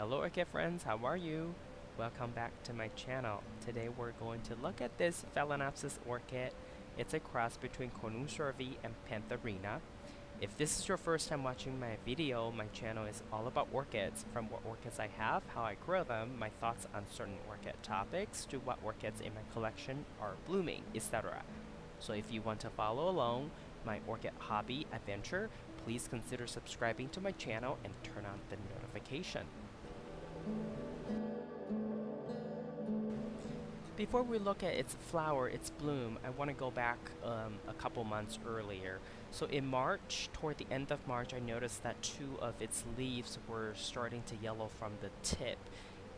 Hello Orchid friends, how are you? Welcome back to my channel. Today we're going to look at this Phalaenopsis orchid. It's a cross between Cornu Cervi and Pantherina. If this is your first time watching my video, my channel is all about orchids, from what orchids I have, how I grow them, my thoughts on certain orchid topics, to what orchids in my collection are blooming, etc. So if you want to follow along my orchid hobby adventure, please consider subscribing to my channel and turn on the notification. Before we look at its flower, its bloom, I want to go back a couple months earlier. So in March, toward the end of March, I noticed that two of its leaves were starting to yellow from the tip.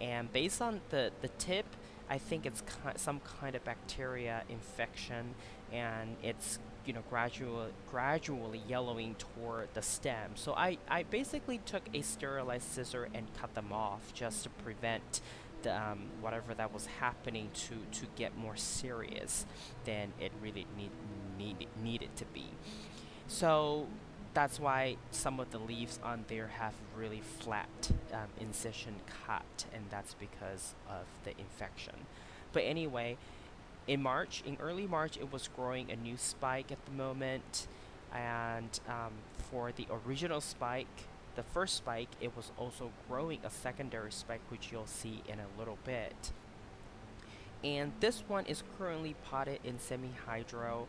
And based on the tip, I think it's some kind of bacteria infection, and it's gradually yellowing toward the stem. So I basically took a sterilized scissor and cut them off just to prevent whatever that was happening to get more serious than it really needed to be. So that's why some of the leaves on there have really flat incision cut, and that's because of the infection. But anyway, in early March, it was growing a new spike at the moment, and for the original spike, the first spike, it was also growing a secondary spike, which you'll see in a little bit. And this one is currently potted in semi-hydro,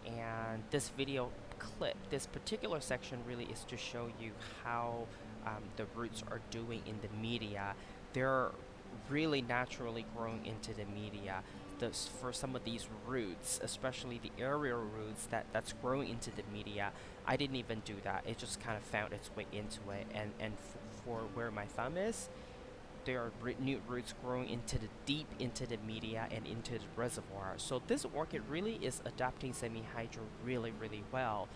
and this video clip, this particular section really is to show you how the roots are doing in the media. They're really naturally growing into the media. For some of these roots, especially the aerial roots that's growing into the media, I didn't even do that. It just kind of found its way into it. And for where my thumb is, there are new roots growing deep into the media and into the reservoir. So this orchid really is adapting semi-hydro really well.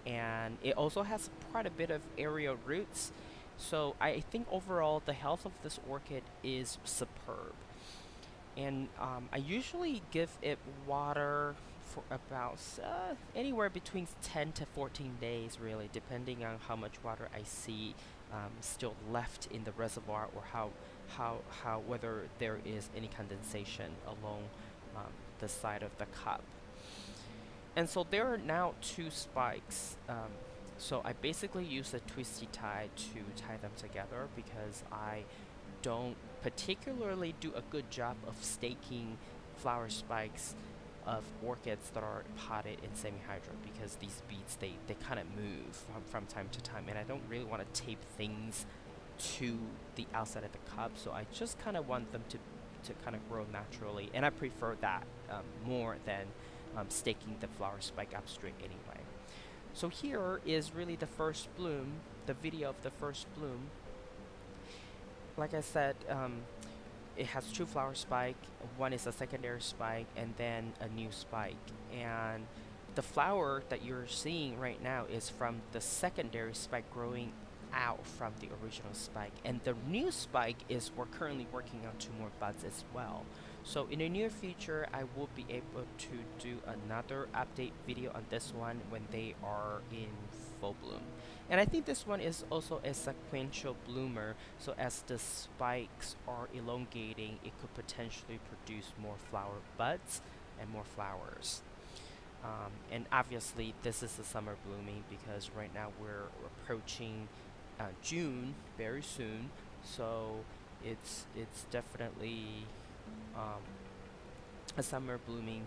And it also has quite a bit of aerial roots. So I think overall the health of this orchid is superb. And I usually give it water for about anywhere between 10 to 14 days, really, depending on how much water I see still left in the reservoir, or whether there is any condensation along the side of the cup. And so there are now two spikes. So I basically use a twisty tie to tie them together, because I don't particularly do a good job of staking flower spikes of orchids that are potted in semi-hydro, because these beads, they kind of move from time to time, and I don't really want to tape things to the outside of the cup, so I just kind of want them to kind of grow naturally, and I prefer that more than staking the flower spike up straight anyway. So here is really the first bloom, the video of the first bloom. Like I said, it has two flower spikes. One is a secondary spike, and then a new spike. And the flower that you're seeing right now is from the secondary spike growing out from the original spike. And the new spike is we're currently working on two more buds as well. So in the near future, I will be able to do another update video on this one when they are in full bloom. And I think this one is also a sequential bloomer, so as the spikes are elongating, it could potentially produce more flower buds and more flowers. And obviously this is the summer blooming, because right now we're approaching June very soon, so it's definitely a summer blooming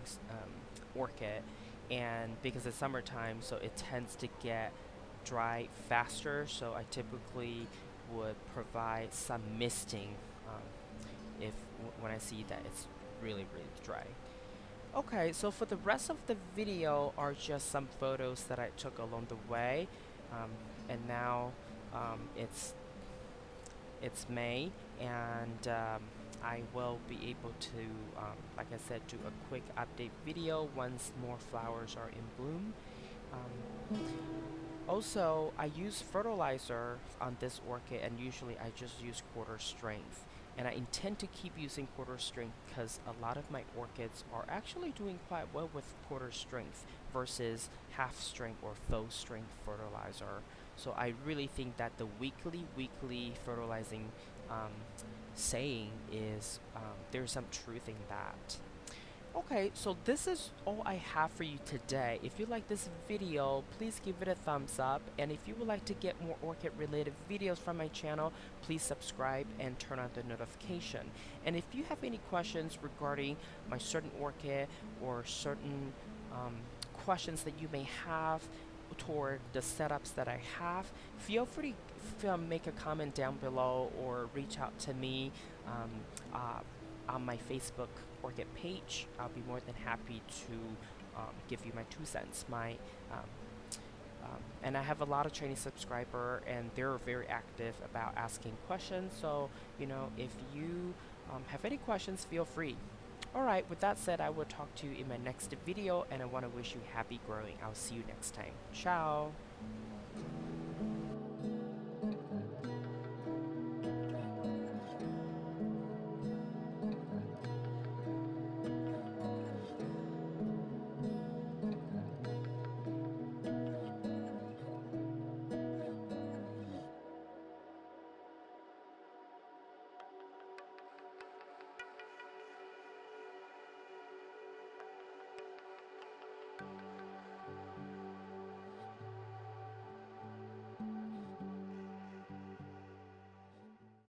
orchid. And because it's summertime, so it tends to get dry faster, so I typically would provide some misting when I see that it's really dry. Okay, so for the rest of the video are just some photos that I took along the way, and now it's May, and I will be able to, like I said, do a quick update video once more flowers are in bloom. Also, I use fertilizer on this orchid, and usually I just use quarter strength. And I intend to keep using quarter strength because a lot of my orchids are actually doing quite well with quarter strength versus half strength or faux strength fertilizer. So I really think that the weekly fertilizing um, saying is there's some truth in that. Okay, so this is all I have for you today. If you like this video, please give it a thumbs up. And if you would like to get more orchid related videos from my channel, please subscribe and turn on the notification. And if you have any questions regarding my certain orchid or certain um, questions that you may have toward the setups that I have, feel free to make a comment down below or reach out to me. Um, uh, on my Facebook Orchid page. I'll be more than happy to give you my 2 cents. Um, and I have a lot of Chinese subscriber, and they're very active about asking questions. So if you have any questions, feel free. All right. With that said, I will talk to you in my next video, and I want to wish you happy growing. I'll see you next time. Ciao.